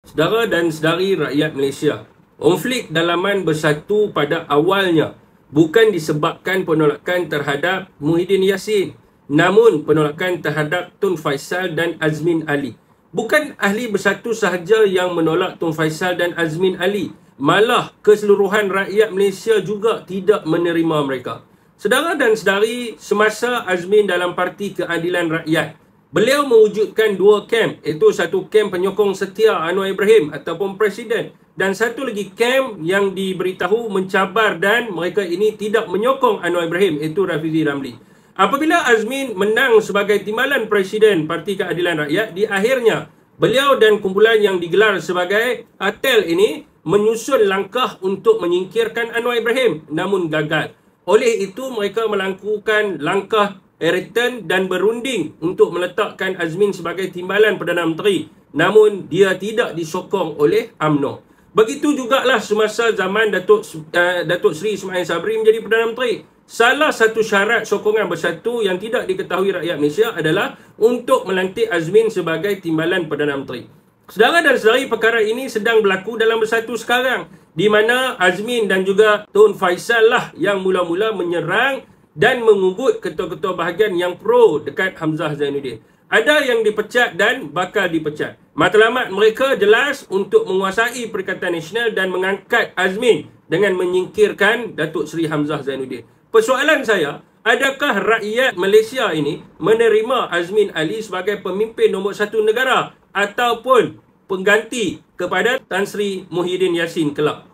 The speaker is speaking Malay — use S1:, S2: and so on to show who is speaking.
S1: Saudara dan sedari rakyat Malaysia, konflik dalaman bersatu pada awalnya bukan disebabkan penolakan terhadap Muhyiddin Yassin, namun penolakan terhadap Tun Faisal dan Azmin Ali. Bukan ahli bersatu sahaja yang menolak Tun Faisal dan Azmin Ali, malah keseluruhan rakyat Malaysia juga tidak menerima mereka. Saudara dan sedari, semasa Azmin dalam Parti Keadilan Rakyat, beliau mewujudkan dua kem, iaitu satu kem penyokong setia Anwar Ibrahim ataupun Presiden, dan satu lagi kem yang diberitahu mencabar dan mereka ini tidak menyokong Anwar Ibrahim, iaitu Rafizi Ramli. Apabila Azmin menang sebagai timbalan Presiden Parti Keadilan Rakyat, di akhirnya beliau dan kumpulan yang digelar sebagai ATEL ini menyusun langkah untuk menyingkirkan Anwar Ibrahim, namun gagal. Oleh itu mereka melakukan langkah Eriton dan berunding untuk meletakkan Azmin sebagai timbalan Perdana Menteri, namun dia tidak disokong oleh UMNO. Begitu jugalah semasa zaman Datuk Seri Ismail Sabri menjadi Perdana Menteri. Salah satu syarat sokongan bersatu yang tidak diketahui rakyat Malaysia adalah untuk melantik Azmin sebagai timbalan Perdana Menteri. Saudara dan saudari, perkara ini sedang berlaku dalam bersatu sekarang, di mana Azmin dan juga Tun Faisal lah yang mula-mula menyerang dan mengugut ketua-ketua bahagian yang pro dekat Hamzah Zainuddin. Ada yang dipecat dan bakal dipecat. Matlamat mereka jelas untuk menguasai Perikatan Nasional dan mengangkat Azmin dengan menyingkirkan Datuk Seri Hamzah Zainuddin. Persoalan saya, adakah rakyat Malaysia ini menerima Azmin Ali sebagai pemimpin nombor satu negara ataupun pengganti kepada Tan Sri Muhyiddin Yassin kelak?